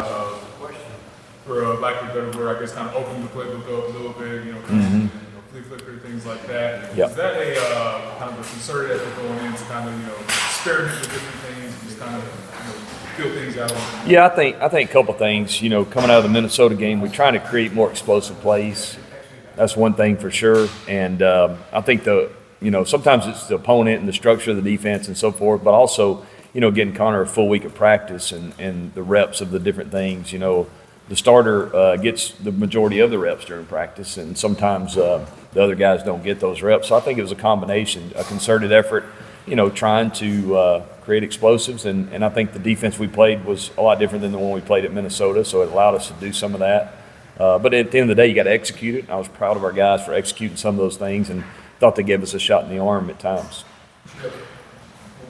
Question for lack of a better word, I guess, kind of opening the playbook up a little bit, flea flicker, things like that. Yep. Is that a kind of a concerted effort going in to kind of experiment with different things, and just kind of feel things out? Yeah, I think a couple things. Coming out of the Minnesota game, we're trying to create more explosive plays. That's one thing for sure. And I think sometimes it's the opponent and the structure of the defense and so forth, but also getting Connor a full week of practice and the reps of the different things. The starter gets the majority of the reps during practice, and sometimes the other guys don't get those reps. So I think it was a combination, a concerted effort, trying to create explosives. And I think the defense we played was a lot different than the one we played at Minnesota, so it allowed us to do some of that. But at the end of the day, you got to execute it. I was proud of our guys for executing some of those things and thought they gave us a shot in the arm at times.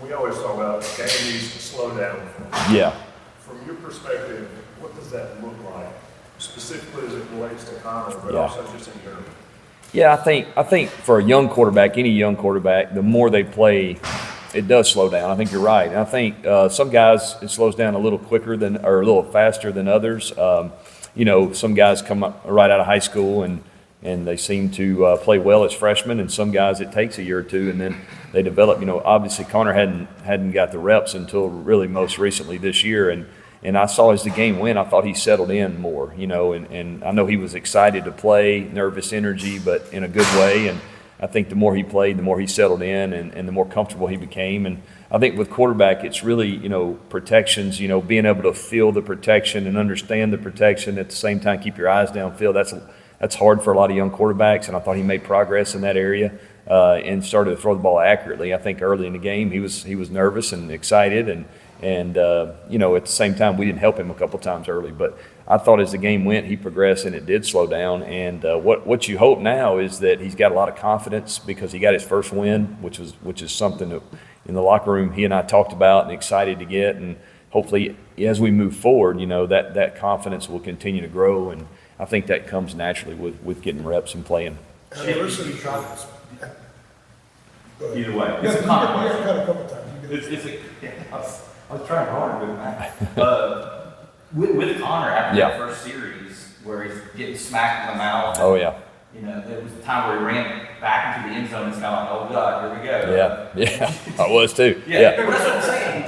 We always talk about game needs to slow down. Yeah. From your perspective, what does that look like, specifically as it relates to Connor, but Yeah. also just in general? Yeah, I think for a young quarterback, any young quarterback, the more they play, it does slow down. I think you're right. And I think some guys, it slows down a little quicker or a little faster than others. Some guys come up right out of high school and they seem to play well as freshmen, and some guys it takes a year or two, and then they develop. Obviously Connor hadn't got the reps until really most recently this year, and I saw as the game went, I thought he settled in more, and I know he was excited to play, nervous energy, but in a good way. And I think the more he played, the more he settled in and the more comfortable he became. And I think with quarterback, it's really, protections, being able to feel the protection and understand the protection at the same time, keep your eyes downfield. That's hard for a lot of young quarterbacks, and I thought he made progress in that area and started to throw the ball accurately. I think early in the game he was nervous and excited, and at the same time we didn't help him a couple times early. But I thought as the game went, he progressed and it did slow down. And what you hope now is that he's got a lot of confidence because he got his first win, which is something that in the locker room he and I talked about and excited to get. And hopefully as we move forward, that confidence will continue to grow. And I think that comes naturally with getting reps and playing. Adversity travels. Either way, It's it's a a cut a couple times. I was trying hard with that. With Connor after Yeah. that first series where he's getting smacked in the mouth. Oh, yeah. There was a time where he ran back into the end zone and it's kind of like, oh God, here we go. Yeah, I was too. Yeah. But that's what I'm saying.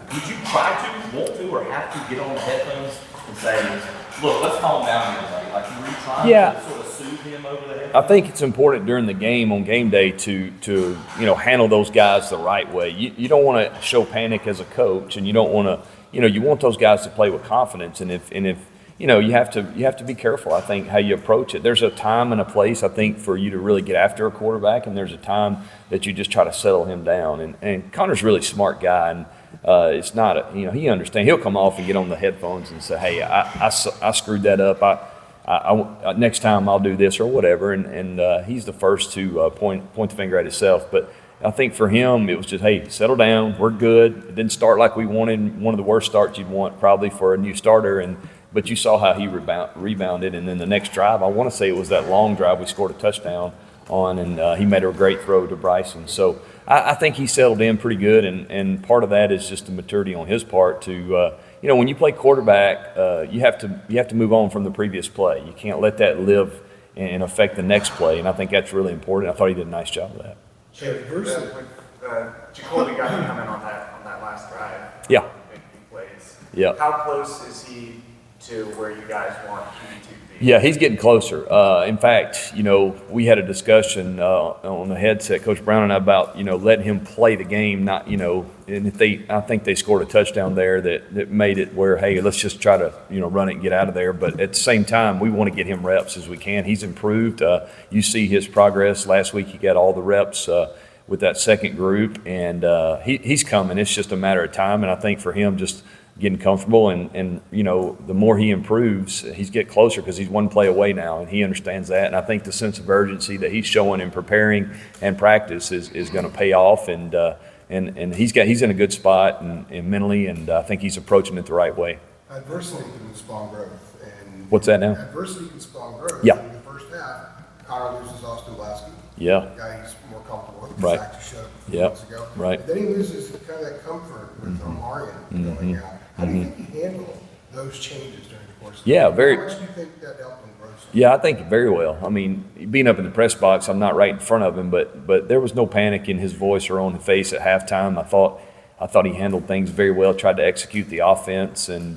Did you try to, want to, or have to get on the headphones and say, look, let's calm down here, buddy? Like, were you trying to sort of soothe him over the headphones? I think it's important during the game on game day to handle those guys the right way. You don't want to show panic as a coach, and you don't want to you want those guys to play with confidence. And if you have to be careful. I think how you approach it. There's a time and a place I think for you to really get after a quarterback, and there's a time that you just try to settle him down. And Connor's a really smart guy, and it's not he understands. He'll come off and get on the headphones and say, hey, I screwed that up. I next time I'll do this or whatever, and he's the first to point the finger at himself. But I think for him it was just, hey, settle down, we're good. It didn't start like we wanted, one of the worst starts you'd want probably for a new starter, but you saw how he rebounded, and then the next drive, I want to say it was that long drive we scored a touchdown on, and he made a great throw to Bryson. So I think he settled in pretty good, and part of that is just the maturity on his part to when you play quarterback, you have to move on from the previous play. You can't let that live and affect the next play, and I think that's really important. I thought he did a nice job of that. Jacoby got to come in on that last drive. Yeah. Big plays. Yeah. How close is he to where you guys want him to be? Yeah, he's getting closer. In fact, we had a discussion on the headset, Coach Brown and I, about letting him play the game. Not and I think they scored a touchdown there that made it where, hey, let's just try to run it and get out of there. But at the same time, we want to get him reps as we can. He's improved. You see his progress. Last week he got all the reps with that second group, and he's coming. It's just a matter of time. And I think for him, just getting comfortable and the more he improves, he's get closer because he's one play away now, and he understands that. And I think the sense of urgency that he's showing in preparing and practice is going to pay off, and he's in a good spot and mentally, and I think he's approaching it the right way. Adversity can spawn growth. And What's that now? Adversity can spawn growth. Yeah. In the first half, Connor loses Austin Lasky. Yeah. The guy he's more comfortable with. Right. Back to shut a few Yeah. months ago. Right. And then he loses kind of that comfort with Omarion going out. How do you think he handled those changes during the course of Yeah, the game. very- How much do you think that helped him grow? Yeah, I think very well. I mean, being up in the press box, I'm not right in front of him, but there was no panic in his voice or on his face at halftime. I thought he handled things very well, tried to execute the offense, and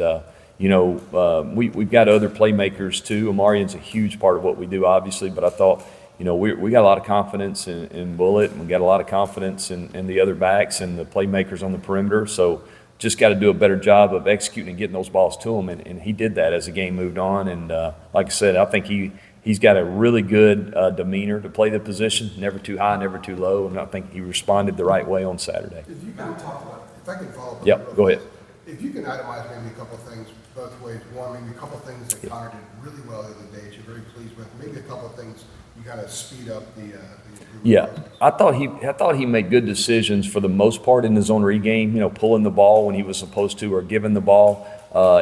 we've got other playmakers too. Amarian's a huge part of what we do, obviously, but I thought, we got a lot of confidence in Bullet, and we got a lot of confidence in the other backs and the playmakers on the perimeter. So just got to do a better job of executing and getting those balls to him, and he did that as the game moved on. And like I said, I think he's got a really good demeanor to play the position, never too high, never too low, and I think he responded the right way on Saturday. If you can talk about, if I can follow up. on Yep, that real go ahead. fast. If you can itemize maybe a couple of things both ways. One, maybe a couple of things that Connor did really well the other day that you're very pleased with. Maybe a couple of things you kind of speed up the improvement Yeah, process. I thought he made good decisions for the most part in the zone read game. Pulling the ball when he was supposed to, or giving the ball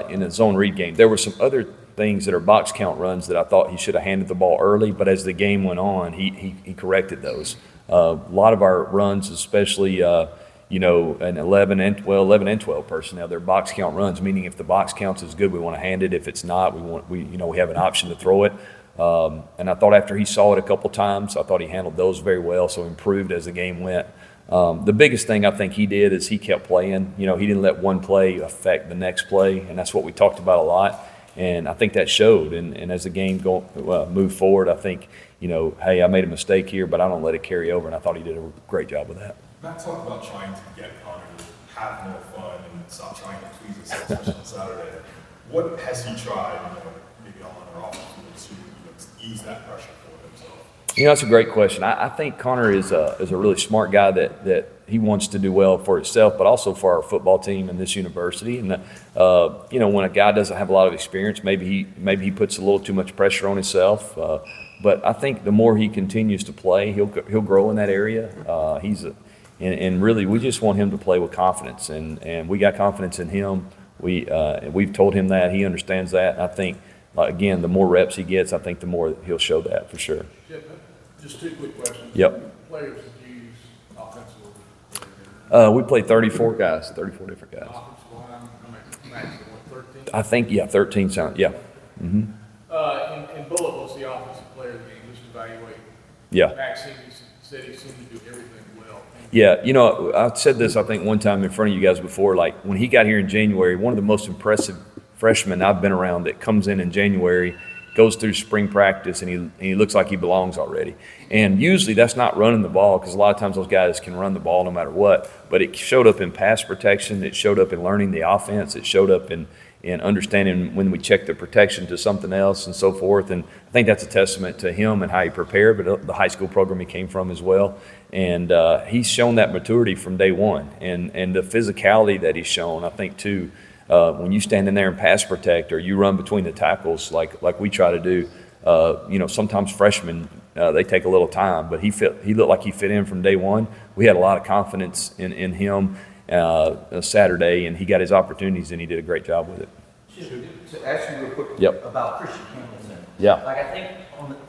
in the zone read game. There were some other things that are box count runs that I thought he should have handed the ball early, but as the game went on, he corrected those. A lot of our runs, especially an 11 and 12 personnel, they're box count runs. Meaning, if the box counts is good, we want to hand it. If it's not, we have an option to throw it. And I thought after he saw it a couple times, I thought he handled those very well, so improved as the game went. The biggest thing I think he did is he kept playing. He didn't let one play affect the next play, and that's what we talked about a lot. And I think that showed. And as the game moved forward, I think, hey, I made a mistake here, but I don't let it carry over, and I thought he did a great job with that. Matt talked about trying to get Connor to have more fun and stop trying to please himself, especially on Saturday. What has he tried, maybe on or off the field to ease that pressure for himself? That's a great question. I think Connor is a really smart guy that he wants to do well for himself, but also for our football team and this university. And when a guy doesn't have a lot of experience, maybe he puts a little too much pressure on himself. But I think the more he continues to play, he'll grow in that area. And really, we just want him to play with confidence, and we got confidence in him. We've told him that. He understands that. And I think, again, the more reps he gets, I think the more he'll show that for sure. Just two quick questions. Yep. Players that you use offensively. We play 34 guys, 34 different guys. Offensive line, maximum, 13? I think, 13 sound, yeah. Mm-hmm. In Bullet, what's the offensive player of the game? Just evaluate. Yeah. Max said he seemed to do everything well. Yeah, I said this, I think, one time in front of you guys before. Like, when he got here in January, one of the most impressive freshmen I've been around that comes in January, goes through spring practice, and he looks like he belongs already. And usually that's not running the ball, because a lot of times those guys can run the ball no matter what. But it showed up in pass protection. It showed up in learning the offense. It showed up in understanding when we check the protection to something else and so forth. And I think that's a testament to him and how he prepared, but the high school program he came from as well. And he's shown that maturity from day one. And the physicality that he's shown, I think, too, when you stand in there and pass protect, or you run between the tackles like we try to do, sometimes freshmen, they take a little time, but he looked like he fit in from day one. We had a lot of confidence in him Saturday, and he got his opportunities, and he did a great job with it. To ask you real quick Yep. about Christian Hamilton. Yeah. Like, I think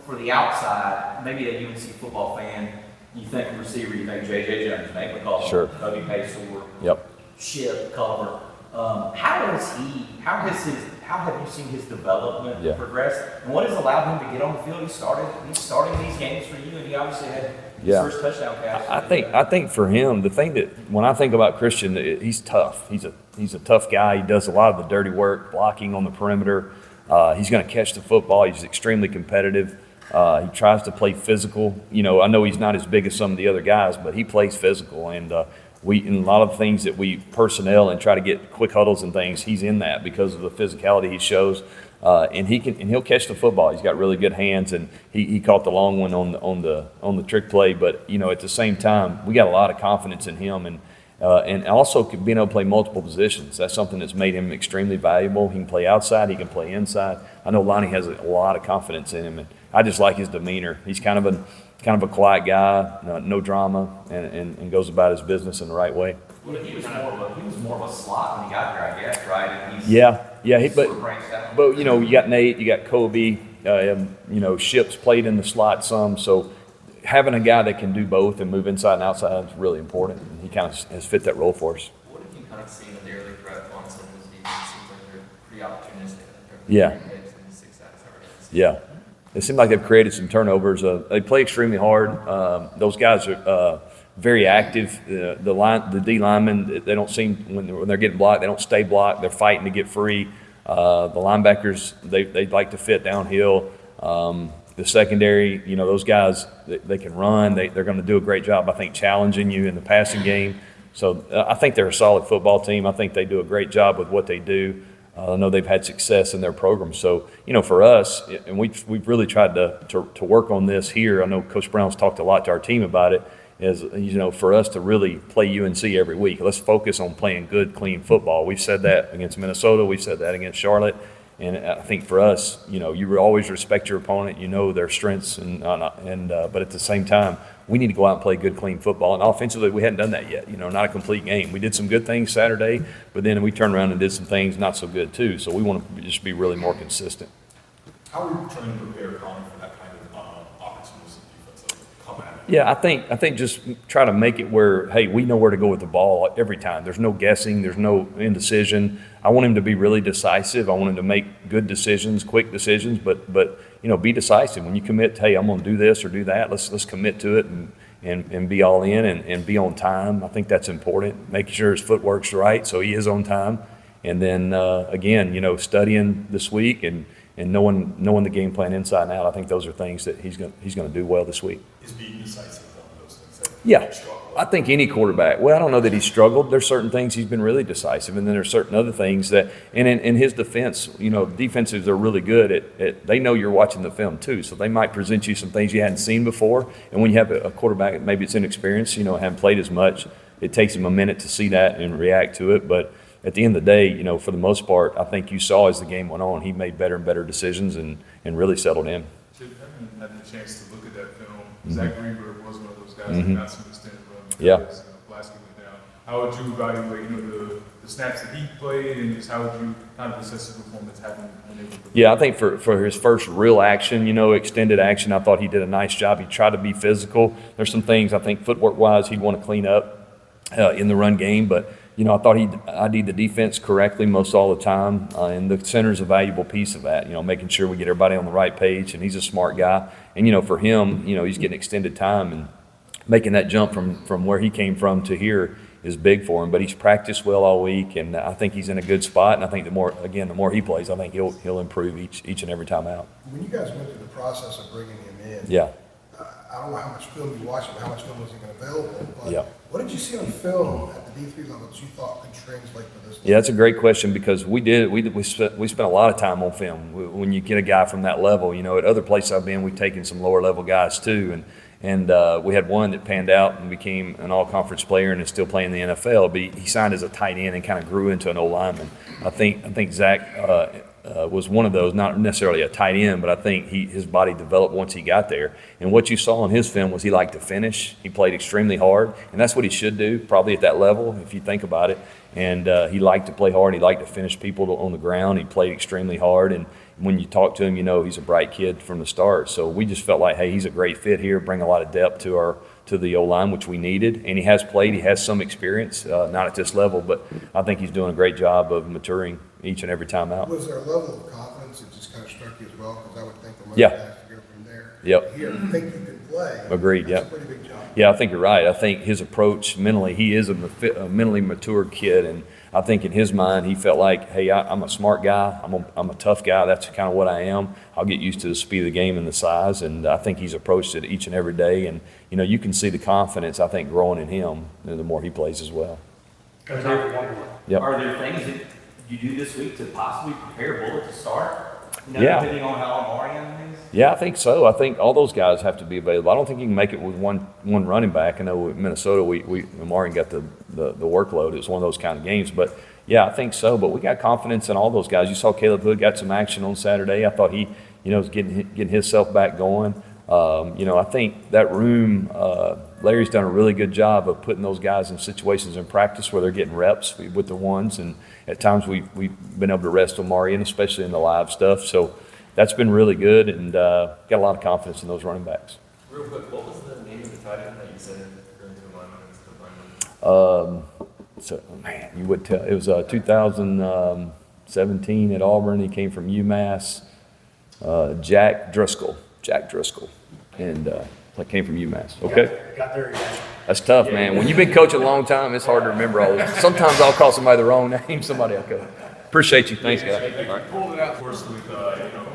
for the outside, maybe a UNC football fan, you think receiver, you think J.J. Jones, Nate McCall, Sure. Kobe Paysor, Yep. Chip, Culver. How have you seen his development Yeah. progress? And what has allowed him to get on the field? He's starting these games for you, and he obviously had his Yeah. first touchdown pass. I think for him, the thing that when I think about Christian, he's tough. He's a tough guy. He does a lot of the dirty work, blocking on the perimeter. He's going to catch the football. He's extremely competitive. He tries to play physical. I know he's not as big as some of the other guys, but he plays physical. And in a lot of things that we personnel and try to get quick huddles and things, he's in that because of the physicality he shows. And he'll catch the football. He's got really good hands, and he caught the long one on the trick play. But at the same time, we got a lot of confidence in him, and also being able to play multiple positions. That's something that's made him extremely valuable. He can play outside. He can play inside. I know Lonnie has a lot of confidence in him, and I just like his demeanor. He's kind of a quiet guy, no drama, and goes about his business in the right way. Well, he was more of a slot when he got here, I guess, right? And he's Yeah, sort of branched out. but you got Nate, you got Kobe, Ships played in the slot some, so having a guy that can do both and move inside and outside is really important, and he kind of has fit that role for us. What have you kind of seen in the early prep on some of those defenses? Seems like they're pretty opportunistic. Yeah. 3 picks and 6 sacks already. Yeah. It seemed like they've created some turnovers. They play extremely hard. Those guys are very active. The D linemen, they don't seem, when they're getting blocked, they don't stay blocked. They're fighting to get free. The linebackers, they like to fit downhill. The secondary, those guys, they can run. They're going to do a great job, I think, challenging you in the passing game. So I think they're a solid football team. I think they do a great job with what they do. I know they've had success in their program. So, for us, and we've really tried to work on this here. I know Coach Brown's talked a lot to our team about it, is, for us to really play UNC every week. Let's focus on playing good, clean football. We've said that against Minnesota. We've said that against Charlotte. And I think for us, you always respect your opponent. Their strengths, but at the same time, we need to go out and play good, clean football. And offensively, we hadn't done that yet. Not a complete game. We did some good things Saturday, but then we turned around and did some things not so good too. So we want to just be really more consistent. How are you trying to prepare Colin for that kind of opportunistic defense come at it? Yeah, I think just try to make it where, hey, we know where to go with the ball every time. There's no guessing. There's no indecision. I want him to be really decisive. I want him to make good decisions, quick decisions, but be decisive. When you commit, hey, I'm going to do this or do that, let's commit to it and be all in and be on time. I think that's important. Making sure his footwork's right so he is on time. And then, again, studying this week and knowing the game plan inside and out. I think those are things that he's going to do well this week. Is being decisive one of those things that Yeah, struggle? I think any quarterback. Well, I don't know that he's struggled. There's certain things he's been really decisive, and then there's certain other things that. And in his defense, defenses are really good at. They know you're watching the film too, so they might present you some things you hadn't seen before. And when you have a quarterback, maybe it's inexperienced, haven't played as much. It takes him a minute to see that and react to it, but. At the end of the day, for the most part, I think you saw as the game went on, he made better and better decisions and really settled in. Chip, I haven't had the chance to look at that film. Zach Greenberg was one of those guys that got some extended run. Yeah. Blasting it down. How would you evaluate, the snaps that he played, and just how would you kind of assess his performance having been able to? Yeah, I think for his first real action, extended action, I thought he did a nice job. He tried to be physical. There's some things I think footwork-wise he'd want to clean up in the run game, but. I thought he ID'd the defense correctly most all the time, and the center's a valuable piece of that, making sure we get everybody on the right page, and he's a smart guy. And, for him, he's getting extended time, and making that jump from where he came from to here is big for him. But he's practiced well all week, and I think he's in a good spot, and I think the more he plays, I think he'll improve each and every time out. When you guys went through the process of bringing him in, Yeah. I don't know how much film you watched and how much film was even available, but Yeah. what did you see on film at the D3 level that you thought could translate to this? Yeah, that's a great question because we spent a lot of time on film. When you get a guy from that level, at other places I've been, we've taken some lower level guys too, and we had one that panned out and became an all-conference player and is still playing in the NFL. But he signed as a tight end and kind of grew into an old lineman. I think Zach was one of those, not necessarily a tight end, but I think his body developed once he got there. And what you saw on his film was he liked to finish. He played extremely hard, and that's what he should do, probably at that level, if you think about it. And he liked to play hard. He liked to finish people on the ground. He played extremely hard, and when you talk to him, he's a bright kid from the start. So we just felt like, hey, he's a great fit here, bring a lot of depth to the O-line, which we needed. And he has played. He has some experience, not at this level, but I think he's doing a great job of maturing each and every time out. Was there a level of confidence that just kind of struck you as well? Because I would think the most Yeah. guys to go from there. Yep. Here, think you could play. Agreed, That's yep. a pretty big jump. Yeah, I think you're right. I think his approach mentally, he is a mentally matured kid, and I think in his mind he felt like, hey, I'm a smart guy. I'm a tough guy. That's kind of what I am. I'll get used to the speed of the game and the size, and I think he's approached it each and every day. And you can see the confidence I think growing in him the more he plays as well. Got time for one more. Yep. Are there things that you do this week to possibly prepare Bullet to start? Yeah. Depending on how Marion is? Yeah, I think so. I think all those guys have to be available. I don't think you can make it with one running back. I know with Minnesota, Marion got the workload. It was one of those kind of games. But, yeah, I think so. But we got confidence in all those guys. You saw Caleb Hood got some action on Saturday. I thought he, was getting himself back going. I think that room, Larry's done a really good job of putting those guys in situations in practice where they're getting reps with the ones. And at times we've been able to rest on Marion, especially in the live stuff. So that's been really good, and got a lot of confidence in those running backs. Real quick, what was the name of the tight end that you said going to a lineman instead of lineman? So, man, you would tell. It was 2000. 17 at Auburn. He came from UMass. Jack Driscoll, and came from UMass. Okay, Got there again. that's tough, man. When you've been coaching a long time, it's hard to remember all this. Sometimes I'll call somebody the wrong name. Somebody I'll coach. Appreciate you. Thanks, guys. All right. Pulled it out, of course, with,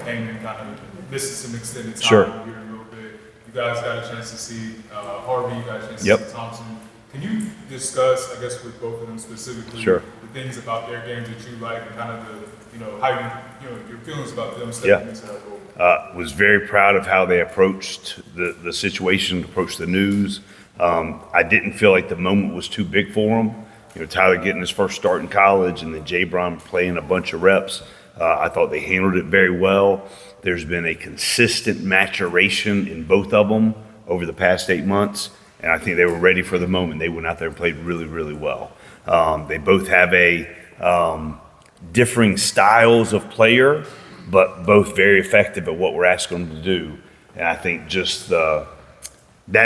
Hangman kind of missing some extended time Sure. here a little bit. You guys got a chance to see Harvey, you got a chance to Yep. see Thompson. Can you discuss, I guess, with both of them specifically, Sure. the things about their games that you like and kind of how your feelings about them Yeah. stepping into that role? Was very proud of how they approached the situation, approached the news. I didn't feel like the moment was too big for them. Tyler getting his first start in college and then Jay Brown playing a bunch of reps. I thought they handled it very well. There's been a consistent maturation in both of them over the past 8 months, and I think they were ready for the moment. They went out there and played really, really well. They both have differing styles of player, but both very effective at what we're asking them to do. And I think just that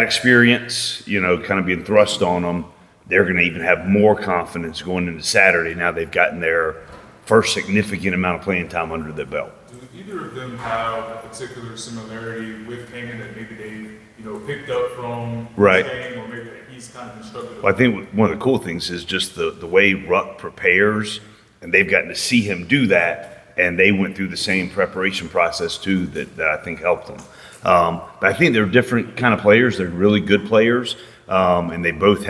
experience, kind of being thrust on them, they're going to even have more confidence going into Saturday now they've gotten their first significant amount of playing time under their belt. Do either of them have a particular similarity with Hangman that maybe they, picked up from Right. his game, or maybe that he's kind of instructed? Well, I think one of the cool things is just the way Ruck prepares, and they've gotten to see him do that, and they went through the same preparation process too that I think helped them. But I think they're different kind of players. They're really good players, and they both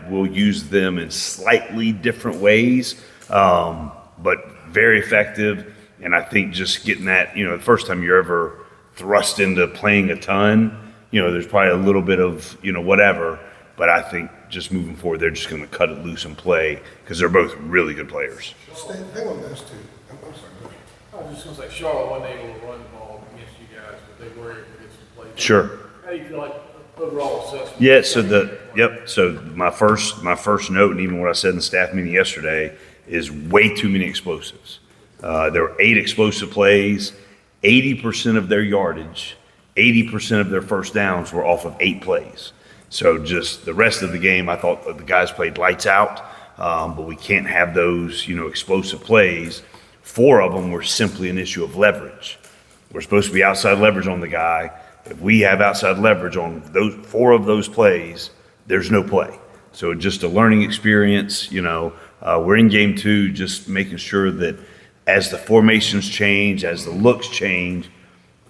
we'll use them in slightly different ways, but very effective. And I think just getting that, the first time you're ever thrust into playing a ton, there's probably a little bit of, whatever. But I think just moving forward, they're just going to cut it loose and play because they're both really good players. Stay on those two. I'm sorry. go ahead. I was just gonna say, Charlotte wasn't able to run the ball against you guys, but they were able to get some plays. Sure. How do you feel like overall assessment? Yeah, so my first note, and even what I said in the staff meeting yesterday, is way too many explosives. There were 8 explosive plays, 80% of their yardage, 80% of their first downs were off of 8 plays. So just the rest of the game, I thought the guys played lights out, but we can't have those, explosive plays. 4 of them were simply an issue of leverage. We're supposed to be outside leverage on the guy. If we have outside leverage on those 4 of those plays, there's no play. So just a learning experience, we're in game 2, just making sure that as the formations change, as the looks change,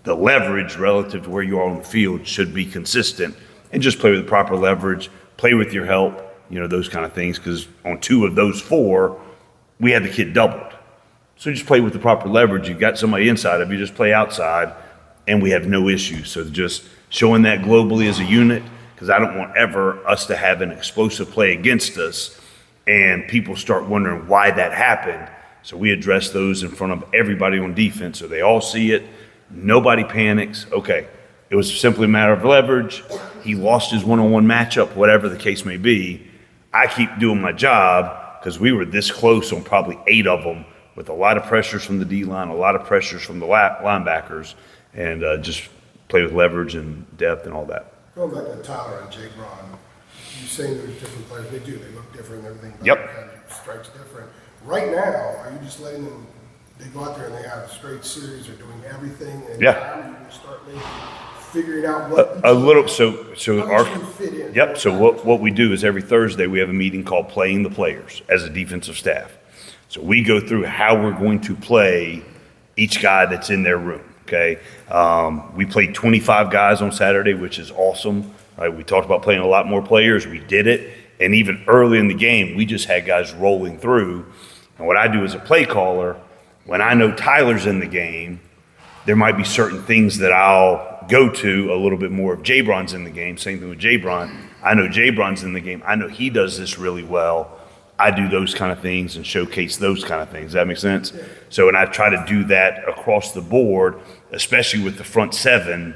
the leverage relative to where you are on the field should be consistent, and just play with the proper leverage, play with your help, those kind of things. Because on 2 of those 4, we had the kid doubled. So just play with the proper leverage. You got somebody inside of you, just play outside, and we have no issues. So just showing that globally as a unit, because I don't want ever us to have an explosive play against us and people start wondering why that happened. So we address those in front of everybody on defense so they all see it. Nobody panics. Okay, it was simply a matter of leverage. He lost his one-on-one matchup, whatever the case may be. I keep doing my job because we were this close on probably 8 of them with a lot of pressures from the D-line, a lot of pressures from the linebackers, and just play with leverage and depth and all that. Going back to Tyler and Jay Braun, you saying there's different players. They do. They look different and everything. But Yep. kind of strikes different. Right now, are you just letting them, they go out there and they have a straight series, they're doing everything, and Yeah. now you can start maybe figuring out what A little, so how our, each can fit in. yep, so what we do is every Thursday, we have a meeting called Playing the Players as a defensive staff. So we go through how we're going to play each guy that's in their room, okay? We played 25 guys on Saturday, which is awesome, right? We talked about playing a lot more players, we did it, and even early in the game, we just had guys rolling through. And what I do as a play caller, when I know Tyler's in the game, there might be certain things that I'll go to a little bit more if Jay Braun's in the game. Same thing with Jay Braun. I know Jay Braun's in the game. I know he does this really well. I do those kind of things and showcase those kind of things. Does that make sense? So, and I try to do that across the board, especially with the front 7.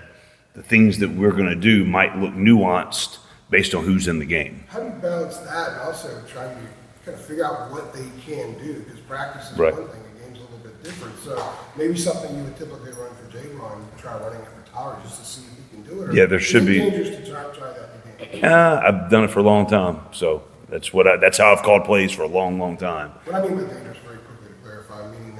The things that we're going to do might look nuanced based on who's in the game. How do you balance that and also trying to kind of figure out what they can do? Because practice is Right. one thing, the game's a little bit different. So maybe something you would typically run for Jay Braun, you try running it for Tyler just to see if he can do it. Or Yeah, there should is it be. dangerous to try that in the game? I've done it for a long time, so that's how I've called plays for a long, long time. What I mean by dangerous, very quickly to clarify, meaning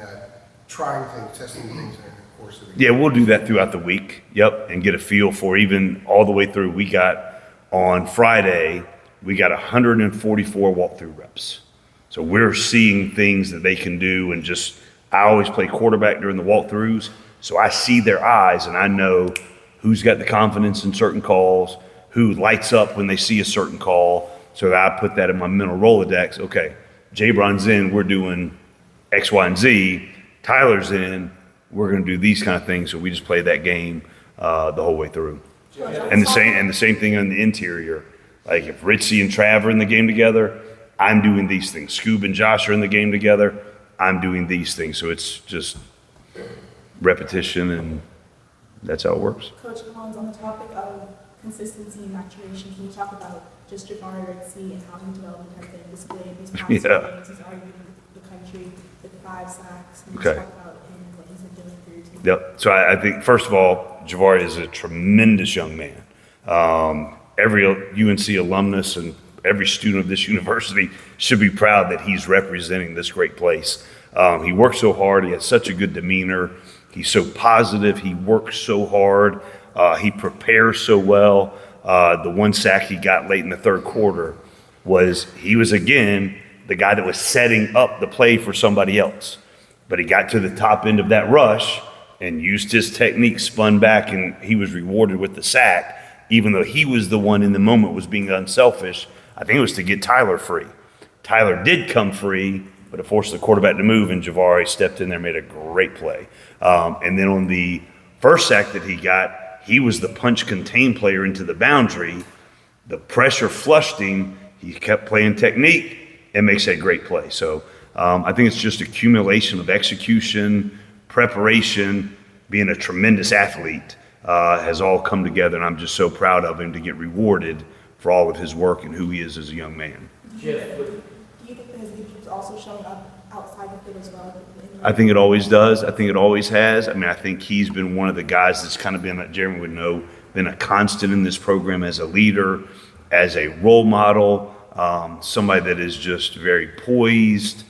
trying things, testing things in the course of the Yeah, game. we'll do that throughout the week. Yep, and get a feel for even all the way through. We got on Friday, we got 144 walkthrough reps. So we're seeing things that they can do, and just I always play quarterback during the walkthroughs, so I see their eyes and I know who's got the confidence in certain calls, who lights up when they see a certain call. So that I put that in my mental Rolodex. Okay, Jabron's in, we're doing X, Y, and Z. Tyler's in, we're going to do these kind of things. So we just play that game the whole way through. And the same thing on the interior. Like if Ritchie and Trav are in the game together, I'm doing these things. Scoob and Josh are in the game together, I'm doing these things. So it's just repetition, and that's how it works. Coach Collins, on the topic of consistency and maturation, can you talk about just Jabari Ritchie and how his development has been displayed these past few games? He's arguing the country with 5 sacks. And Okay. talk about him and what he's been doing for your team. Yep. So I think, first of all, Jabari is a tremendous young man. Every UNC alumnus and every student of this university should be proud that he's representing this great place. He works so hard. He has such a good demeanor. He's so positive. He works so hard. He prepares so well. The 1 sack he got late in the third quarter he was again the guy that was setting up the play for somebody else. But he got to the top end of that rush and used his technique, spun back, and he was rewarded with the sack, even though he was the one in the moment was being unselfish. I think it was to get Tyler free. Tyler did come free, but it forced the quarterback to move, and Jabari stepped in there and made a great play. And then on the first sack that he got, he was the punch contain player into the boundary. The pressure flushed him. He kept playing technique and makes that great play. So I think it's just accumulation of execution, preparation, being a tremendous athlete has all come together, and I'm just so proud of him to get rewarded for all of his work and who he is as a young man. Do you think that his leadership is also showing up outside the field as well? I think it always does. I think it always has. I mean, I think he's been one of the guys that's kind of been, Jeremy would know, been a constant in this program as a leader, as a role model, somebody that is just very poised,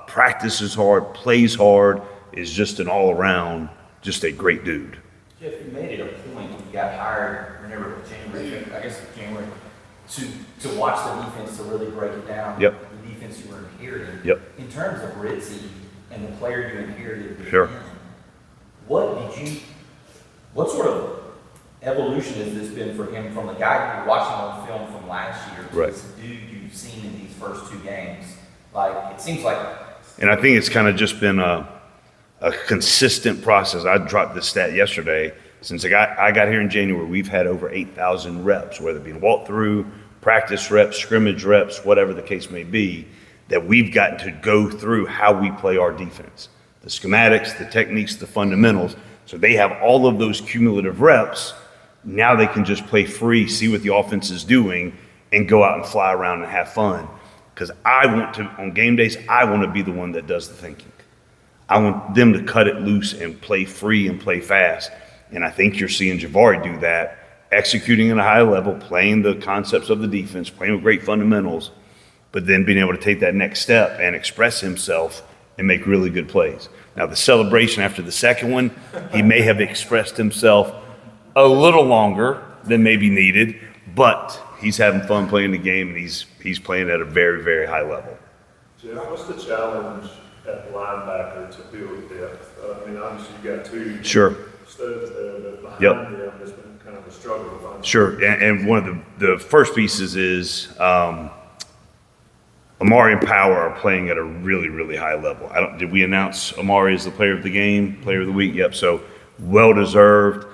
practices hard, plays hard, is just an all-around, just a great dude. Jeff, you made it a point when you got hired, whenever January, I guess January, to watch the defense, to really break it down. Yep. The defense you were inheriting. Yep. In terms of Ritzy and the player you inherited with Sure. him, what sort of evolution has this been for him from the guy you were watching on film from last year to Right. this dude you've seen in these first 2 games? Like, it seems like And I think it's kind of just been a consistent process. I dropped this stat yesterday. Since I got here in January, we've had over 8,000 reps, whether it be walkthrough, practice reps, scrimmage reps, whatever the case may be, that we've gotten to go through how we play our defense. The schematics, the techniques, the fundamentals. So they have all of those cumulative reps. Now they can just play free, see what the offense is doing, and go out and fly around and have fun. Because on game days, I want to be the one that does the thinking. I want them to cut it loose and play free and play fast. And I think you're seeing Jabari do that, executing at a high level, playing the concepts of the defense, playing with great fundamentals, but then being able to take that next step and express himself and make really good plays. Now, the celebration after the second one, he may have expressed himself a little longer than maybe needed, but he's having fun playing the game, and he's playing at a very, very high level. Jeff, what's the challenge at linebacker to build depth? I mean, obviously you got 2 Sure. studs there, but behind Yep. them has been kind of a struggle to find. Sure, and one of the first pieces is Amari and Power are playing at a really, really high level. Did we announce Amari as the player of the game, player of the week? Yep, so well-deserved,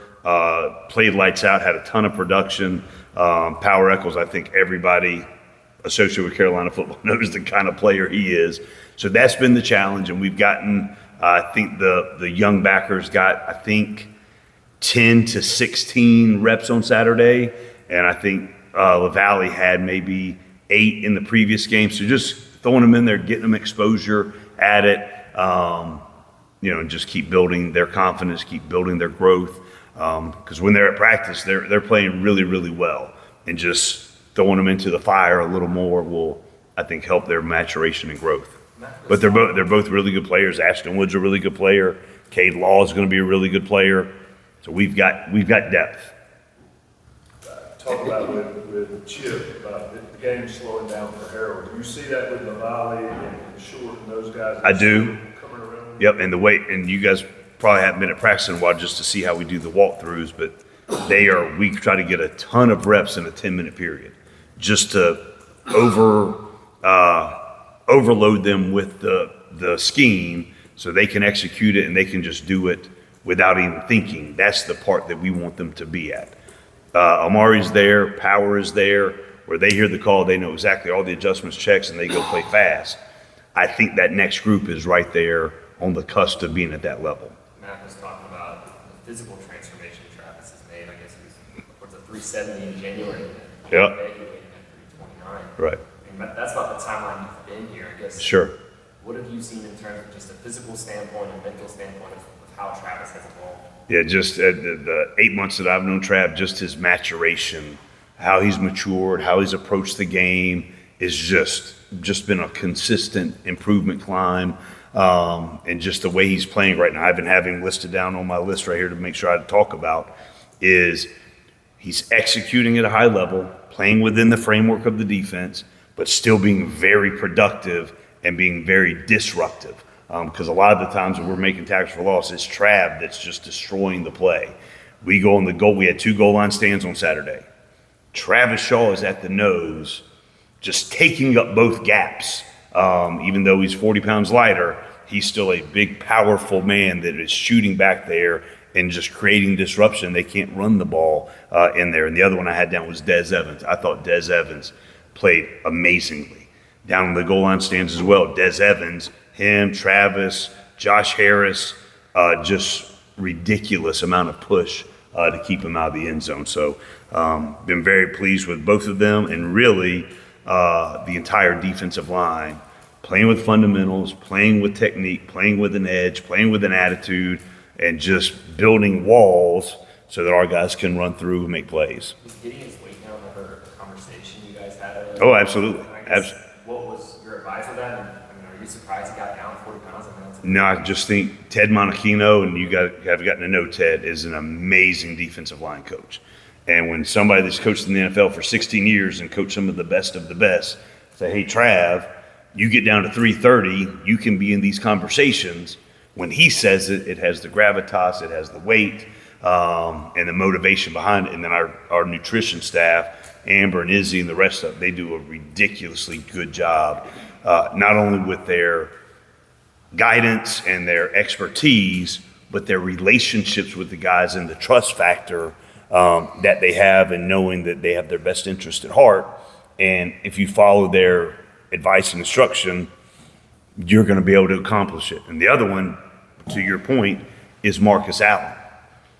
played lights out, had a ton of production. Power Eccles, I think everybody associated with Carolina football knows the kind of player he is. So that's been the challenge, and we've gotten, I think the young backers got, 10 to 16 reps on Saturday, and I think LaValle had maybe 8 in the previous game. So just throwing them in there, getting them exposure at it, and just keep building their confidence, keep building their growth. Because when they're at practice, they're playing really, really well, and just throwing them into the fire a little more will, I think, help their maturation and growth. But they're both really good players. Ashton Wood's a really good player. Cade Law is going to be a really good player. So we've got depth. Talk about with Chip, about the game slowing down for Harold. Do you see that with Navali and Short and those guys? I do. Coming around? Yep, and you guys probably haven't been at practice in a while just to see how we do the walkthroughs, but we try to get a ton of reps in a 10-minute period just to overload them with the scheme so they can execute it and they can just do it without even thinking. That's the part that we want them to be at. Amari's there, Power is there, where they hear the call, they know exactly all the adjustments, checks, and they go play fast. I think that next group is right there on the cusp of being at that level. Matt was talking about the physical transformation Travis has made. I guess he was towards a 370 in January. Yeah. Evaluating at 329. Right. I mean, that's not the timeline you've been here. I guess. Sure. What have you seen in terms of just a physical standpoint and mental standpoint of how Travis has evolved? Yeah, just the 8 months that I've known Trav, just his maturation, how he's matured, how he's approached the game is just been a consistent improvement climb. And just the way he's playing right now, I've been having listed down on my list right here to make sure I talk about, is he's executing at a high level, playing within the framework of the defense, but still being very productive and being very disruptive. Because a lot of the times when we're making tackles for loss, it's Trav that's just destroying the play. We go on the goal. We had 2 goal line stands on Saturday. Travis Shaw is at the nose, just taking up both gaps. Even though he's 40 pounds lighter, he's still a big, powerful man that is shooting back there and just creating disruption. They can't run the ball in there. And the other one I had down was Des Evans. I thought Des Evans played amazingly. Down in the goal line stands as well, Des Evans, him, Travis, Josh Harris, just ridiculous amount of push to keep him out of the end zone. So been very pleased with both of them, and really the entire defensive line, playing with fundamentals, playing with technique, playing with an edge, playing with an attitude, and just building walls so that our guys can run through and make plays. Was getting his weight down ever a conversation you guys had? Oh, absolutely. What was your advice with that? And, I mean, are you surprised he got down 40 pounds? I mean, that's No, I just think Ted Monachino, and you have gotten to know Ted, is an amazing defensive line coach. And when somebody that's coached in the NFL for 16 years and coached some of the best, say, hey, Trav, you get down to 330, you can be in these conversations. When he says it, it has the gravitas, it has the weight, and the motivation behind it. And then our nutrition staff, Amber and Izzy and the rest of them, they do a ridiculously good job, not only with their guidance and their expertise, but their relationships with the guys and the trust factor that they have, and knowing that they have their best interest at heart. And if you follow their advice and instruction, you're going to be able to accomplish it. And the other one, to your point, is Marcus Allen.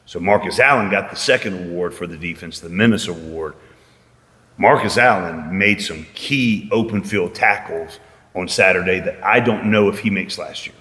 So Marcus Allen got the second award for the defense, the Menace Award. Marcus Allen made some key open field tackles on Saturday that I don't know if he makes last year.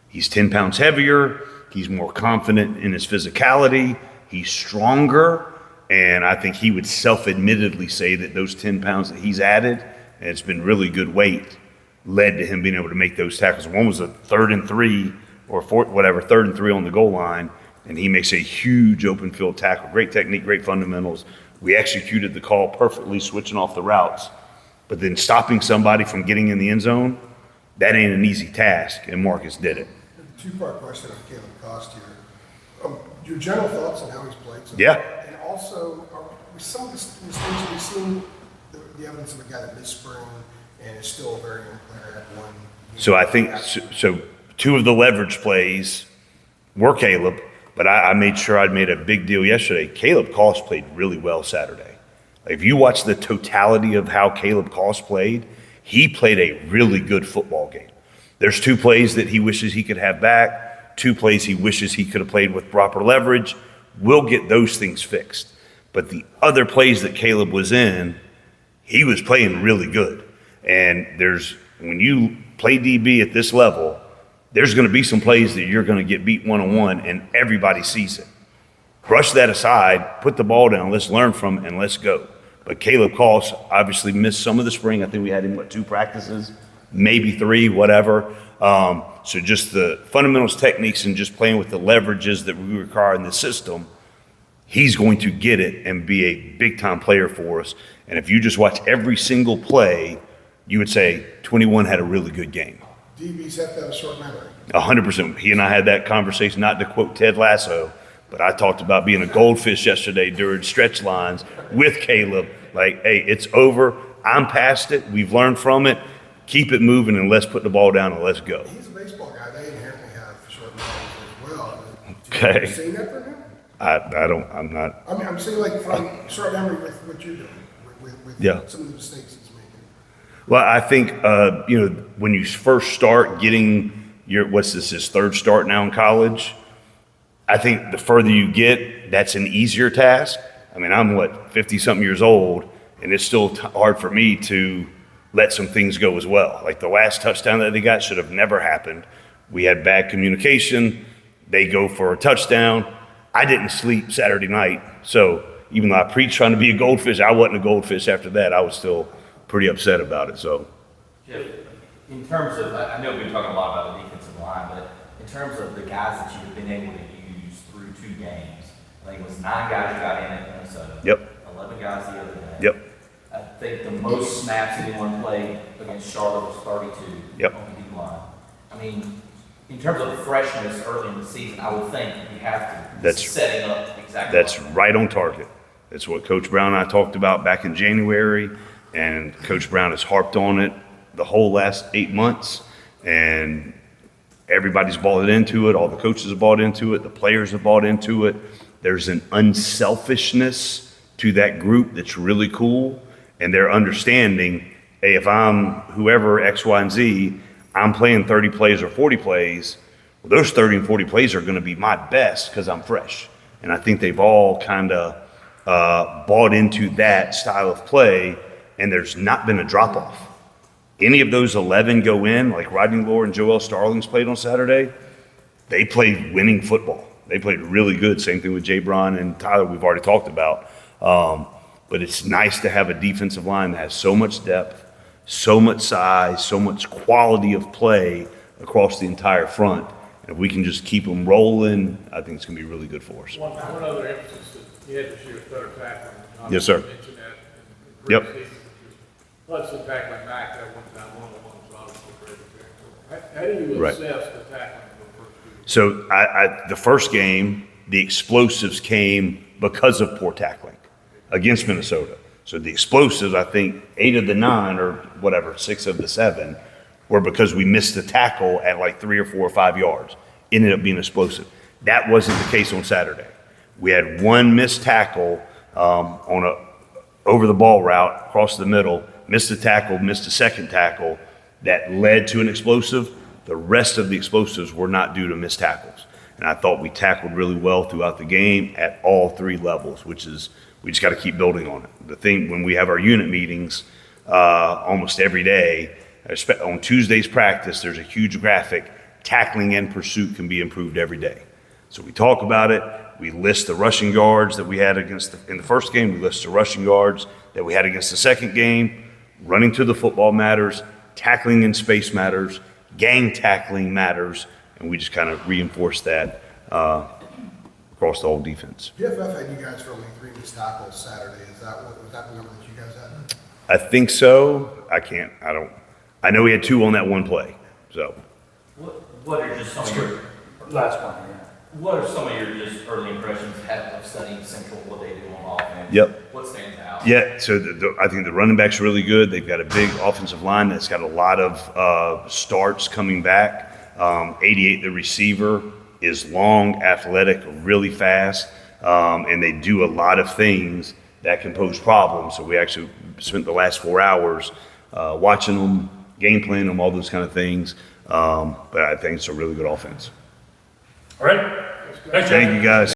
He's 10 pounds heavier. He's more confident in his physicality. He's stronger. And I think he would self-admittedly say that those 10 pounds that he's added, and it's been really good weight, led to him being able to make those tackles. One was a 3rd and 3 or 3rd and 3 on the goal line, and he makes a huge open field tackle. Great technique, great fundamentals. We executed the call perfectly, switching off the routes. But then stopping somebody from getting in the end zone, that ain't an easy task, and Marcus did it. Two-part question on Caleb Cost here. Your general thoughts on how he's played so Yeah. far? And also, with some of the mistakes that we've seen, the evidence of a guy that missed spring and is still a very young player at one. So I think, so 2 of the leverage plays were Caleb, but I made sure I'd made a big deal yesterday. Caleb Cost played really well Saturday. If you watch the totality of how Caleb Cost played, he played a really good football game. There's 2 plays that he wishes he could have back, 2 plays he wishes he could have played with proper leverage. We'll get those things fixed. But the other plays that Caleb was in, he was playing really good. And when you play DB at this level, there's going to be some plays that you're going to get beat one-on-one, and everybody sees it. Brush that aside, put the ball down, let's learn from it, and let's go. But Caleb Cost obviously missed some of the spring. I think we had him, 2 practices? maybe 3, whatever. So just the fundamentals, techniques, and just playing with the leverages that we require in the system, he's going to get it and be a big-time player for us. And if you just watch every single play, you would say 21 had a really good game. DBs have to have a short memory. 100%. He and I had that conversation, not to quote Ted Lasso, but I talked about being a goldfish yesterday during stretch lines with Caleb. Like, hey, it's over. I'm past it. We've learned from it. Keep it moving and let's put the ball down and let's go. He's a baseball guy. They inherently have short memories as well. Okay. Have you seen that from him? I'm not. I mean, I'm saying like from short memory with what you're doing, with Yeah. some of the mistakes he's making. Well, I think, when you first start getting his third start now in college, I think the further you get, that's an easier task. I mean, I'm 50-something years old, and it's still hard for me to let some things go as well. Like the last touchdown that they got should have never happened. We had bad communication. They go for a touchdown. I didn't sleep Saturday night, so even though I preached trying to be a goldfish, I wasn't a goldfish after that. I was still pretty upset about it, so. Jeff, in terms of, I know we've been talking a lot about the defensive line, but in terms of the guys that you've been able to use through 2 games, I think it was 9 guys who got in at Minnesota. Yep. 11 guys the other day. Yep. I think the most snaps anyone played against Charlotte was 32 Yep. on the D line. I mean, in terms of freshness early in the season, I would think you have to. That's setting up exactly. That's like that. right on target. That's what Coach Brown and I talked about back in January, and Coach Brown has harped on it the whole last 8 months, and everybody's bought into it. All the coaches have bought into it. The players have bought into it. There's an unselfishness to that group that's really cool, and they're understanding, hey, if I'm whoever X, Y, and Z, I'm playing 30 plays or 40 plays. Well, those 30 and 40 plays are going to be my best because I'm fresh. And I think they've all kind of bought into that style of play, and there's not been a drop-off. Any of those 11 go in, like Rodney Lore and Joel Starlings played on Saturday, they played winning football. They played really good. Same thing with Jay Braun and Tyler we've already talked about. But it's nice to have a defensive line that has so much depth, so much size, so much quality of play across the entire front. And if we can just keep them rolling, I think it's going to be really good for us. One other emphasis that you had this year is better tackling. Yes, sir. You mentioned that in Yep. preseason. Plus the tackling back that one-on-one was obviously a great example. How do you Right. assess the tackling for the first 2 weeks? So the first game, the explosives came because of poor tackling against Minnesota. So the explosives, I think 8 of the 9 or whatever, 6 of the 7 were because we missed the tackle at like 3 or 4 or 5 yards. Ended up being explosive. That wasn't the case on Saturday. We had 1 missed tackle on a over the ball route across the middle, missed the tackle, missed a second tackle that led to an explosive. The rest of the explosives were not due to missed tackles. And I thought we tackled really well throughout the game at all 3 levels, which is, we just got to keep building on it. The thing, when we have our unit meetings almost every day, on Tuesday's practice, there's a huge graphic, tackling and pursuit can be improved every day. So we talk about it. We list the rushing yards that we had in the first game. We list the rushing yards that we had against the second game. Running to the football matters. Tackling in space matters. Gang tackling matters. And we just kind of reinforce that across the whole defense. PFF had you guys for only 3 missed tackles Saturday. Was that the number that you guys had? I think so. I know we had 2 on that one play. So What are just some of your Last one, yeah. What are some of your just early impressions of studying Central, what they do on offense? Yep. What stands out? yeah, so I think the running back's really good. They've got a big offensive line that's got a lot of starts coming back. 88, the receiver, is long, athletic, really fast, and they do a lot of things that can pose problems. So we actually spent the last 4 hours watching them, game planning them, all those kind of things. But I think it's a really good offense. All right. Thanks, Jeff. Thank you, guys.